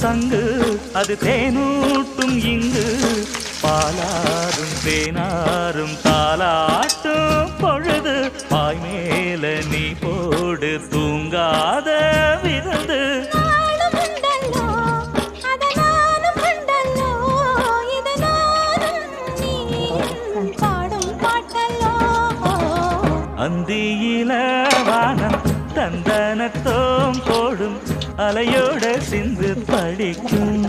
சங்கு அது தேனூட்டும் இங்கு பாலாரும் தேனாரும் தாலாட்டும் பொழுது பாய் மேல நீ போடு தூங்காத விருந்து அந்தியில வானம் தந்தனத்தோம் போடும் அலையோட சிந்து படிக்கும்